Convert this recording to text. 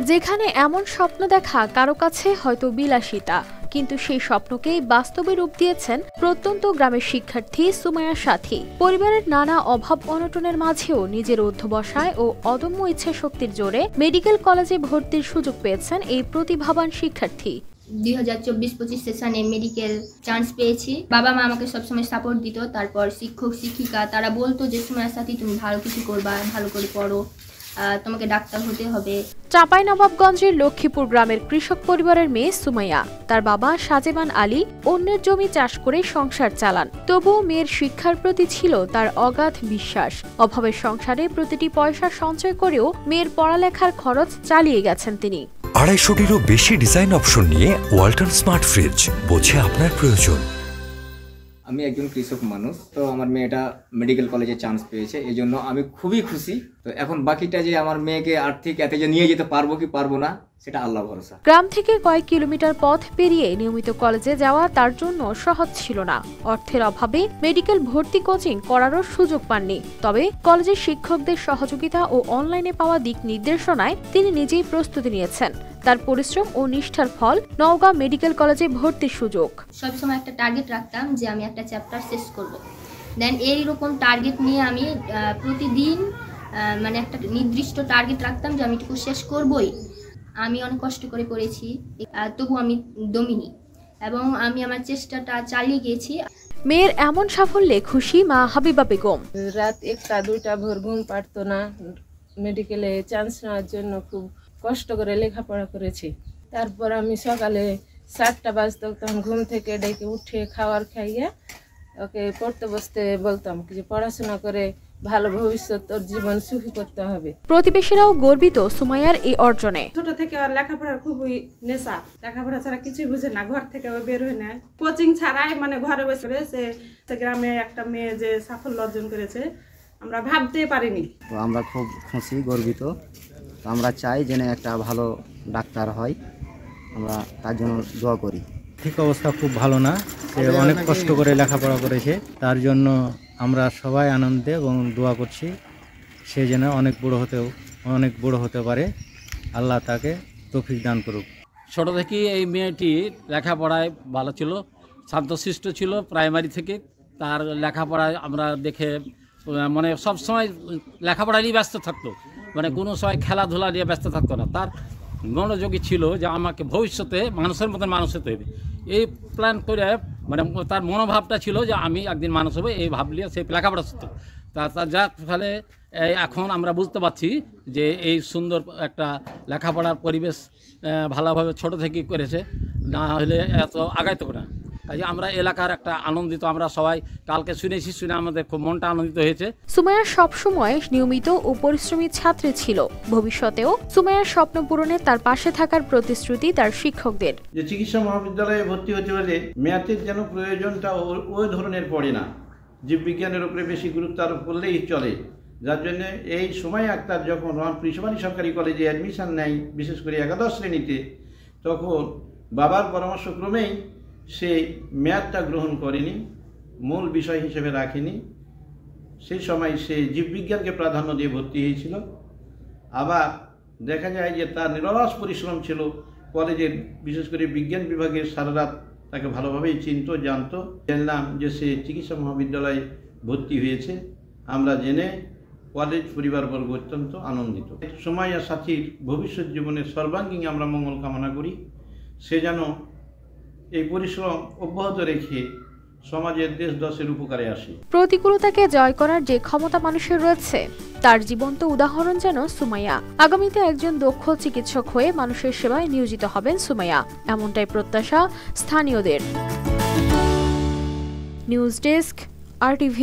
যেখানে এমন স্বপ্ন দেখা কারো কাছে হয়তো বিলাসিতা, কিন্তু সেই স্বপ্নকেই বাস্তবে রূপ দিয়েছেন প্রত্যন্ত গ্রামের শিক্ষার্থী সুমাইয়া সাথী। পরিবারের নানা অভাব অনটনের মাঝেও নিজের অধ্যবসায় ও অদম্য ইচ্ছাশক্তির জোরে মেডিকেল কলেজে ভর্তির সুযোগ পেয়েছেন এই প্রতিভাবান শিক্ষার্থী। 2024-25 সেশনে মেডিকেল চান্স পেয়েছি। বাবা মা আমাকে সবসময় সাপোর্ট দিত। তারপর শিক্ষক শিক্ষিকা তারা বলতো যে সুমাইয়ার সাথে তুমি ভালো কিছু করবা, ভালো করে পড়ো, তোমাকে ডাক্তার হতে হবে। চাঁপাইনবাবগঞ্জের লক্ষ্মীপুর গ্রামের কৃষক পরিবারের মেয়ে সুমাইয়া। তার বাবা সাজেমান আলী অন্যের জমি চাষ করে সংসার চালান। তবুও মেয়ের শিক্ষার প্রতি ছিল তার অগাধ বিশ্বাস। অভাবের সংসারে প্রতিটি পয়সা সঞ্চয় করেও মেয়ের পড়ালেখার খরচ চালিয়ে গেছেন তিনি। 250-টিরও বেশি ডিজাইন অপশন নিয়ে ওয়ালটন স্মার্ট ফ্রিজ, বোঝে আপনার প্রয়োজন। আমি একজন কৃষক মানুষ, তো আমার মেয়েটা মেডিকেল কলেজে চান্স পেয়েছে, এই জন্য আমি খুবই খুশি। তো এখন বাকিটা যে আমার মেয়েকে আর্থিক এতে যে নিয়ে যেতে পারবো কি পারবো না, সেটা আল্লাহ ভরসা। গ্রাম থেকে কয়েক কিলোমিটার পথ পেরিয়ে নিয়মিত কলেজে যাওয়া তার জন্য সহজ ছিল না। অর্থের অভাবে মেডিকেল ভর্তি কোচিং করারও সুযোগ পাননি। তবে কলেজের শিক্ষকদের সহযোগিতা ও অনলাইনে পাওয়া দিক নির্দেশনায় তিনি নিজেই প্রস্তুতি নিয়েছেন। তার পরিশ্রম ও নিষ্ঠার ফল নওগাঁ মেডিকেল কলেজে ভর্তির সুযোগ। সবসময় একটা টার্গেট রাখতাম যে আমি একটা চ্যাপ্টার শেষ করব। দেন এইরকম টার্গেট নিয়ে আমি প্রতিদিন মানে একটা নির্দিষ্ট টার্গেট রাখতাম যে আমি এটুকু শেষ করবই। আমি অনেক কষ্ট করে পড়েছি, তবু আমি দমিনি এবং আমি আমার চেষ্টাটা চালিয়ে গিয়েছি। মেয়ের এমন সাফল্যে খুশি মা হাবিবা বেগম। রাত 1টা-2টা ভোর ঘুম পারতো না। মেডিকেলে চান্স নেওয়ার জন্য খুব কষ্ট করে লেখাপড়া করেছি। তারপর আমি সকালে 7টা বাজতো, তখন ঘুম থেকে ডেকে উঠে খাবার খাইয়ে ওকে পড়তে বসতে বলতাম যে পড়াশোনা করে ভালো ভবিষ্যৎ তোর জীবন সুখী করতে হবে। প্রতিবেশীরাও গর্বিত সুমাইয়ার এই অর্জনে। ছোট থেকে আর লেখাপড়ার খুবই নেশা, লেখাপড়া ছাড়া কিছুই বুঝে না, ঘর থেকে বের হয়ে নেয়, কোচিং ছাড়াই মানে ঘরে বসে রয়েছে। গ্রামে একটা মেয়ে যে সাফল্য অর্জন করেছে আমরা ভাবতে পারিনি। তো আমরা খুব খুশি, গর্বিত। আমরা চাই যেন একটা ভালো ডাক্তার হয়, আমরা তার জন্য দোয়া করি। ঠিক অবস্থা খুব ভালো না, সে অনেক কষ্ট করে লেখাপড়া করেছে, তার জন্য আমরা সবাই আনন্দে এবং দোয়া করছি সে যেন অনেক বড় হতে পারে। আল্লাহ তাকে তৌফিক দান করুক। ছোটো থেকেই এই মেয়েটি লেখাপড়ায় ভালো ছিল, শান্তশিষ্ট ছিল প্রাইমারি থেকে। তার লেখাপড়ায় আমরা দেখে মানে সবসময় লেখাপড়া নিয়ে ব্যস্ত থাকতো, মানে কোনো সময় খেলাধুলা নিয়ে ব্যস্ত থাকতো না। তার মনোযোগী ছিল যে আমাকে ভবিষ্যতে মানুষের মতন মানুষ হতে হবে, এই প্ল্যান করে মানে তার মনোভাবটা ছিল যে আমি একদিন মানুষ হবে, এই ভাব নিয়ে সে লেখাপড়া করতো। তার যার ফলে এখন আমরা বুঝতে পারছি যে এই সুন্দর একটা লেখাপড়ার পরিবেশ ভালোভাবে ছোট থেকেই করেছে, না হলে এত আগাইতো না। কাজে আমরা এলাকার একটা আনন্দিত, আমরা সবাই কালকে শুনে আমাদের খুব মনটা আনন্দিত হয়েছে। সুমাইয়া সবসময় নিয়মিত ও পরিশ্রমী ছাত্রী ছিল। ভবিষ্যতেও সুমাইয়ার স্বপ্ন পূরণে তার পাশে থাকার প্রতিশ্রুতি তার শিক্ষকদের। যে চিকিৎসা মহাবিদ্যালয়ে ভর্তি হতে হলে ম্যাথের যেন প্রয়োজনটা ওই ধরনের পড়ে না, জীববিজ্ঞানের উপরে বেশি গুরুত্ব আরোপ করলেই চলে। যার জন্য এই সুমাইয়া আক্তার যখন পিসমানি সরকারি কলেজে অ্যাডমিশন নেয়, বিশেষ করে 11 শ্রেণীতে, তখন বাবার পরামর্শক্রমেই সে ম্যাথটা গ্রহণ করেনি, মূল বিষয় হিসেবে রাখেনি। সেই সময় সে জীববিজ্ঞানকে প্রাধান্য দিয়ে ভর্তি হয়েছিল। আবার দেখা যায় যে তার নিরলস পরিশ্রম ছিল। কলেজের বিশেষ করে বিজ্ঞান বিভাগের সারা তাকে ভালোভাবেই চিনত, জানতো। জানলাম যে সে চিকিৎসা মহাবিদ্যালয়ে ভর্তি হয়েছে, আমরা জেনে কলেজ পরিবারবর্গ অত্যন্ত আনন্দিত। সুমাইয়া সাথীর ভবিষ্যৎ জীবনের সর্বাঙ্গীন আমরা মঙ্গল কামনা করি। সে যেন এই পরিশ্রম অব্যাহত রেখে সমাজের দেশ দশের উপকারে আসে। প্রতিকূলতাকে জয় করার যে ক্ষমতা মানুষের রয়েছে তার জীবন্ত উদাহরণ যেন সুমাইয়া। আগামীতে একজন দক্ষ চিকিৎসক হয়ে মানুষের সেবায় নিয়োজিত হবেন সুমাইয়া, এমনটাই প্রত্যাশা স্থানীয়দের। News desk, RTV।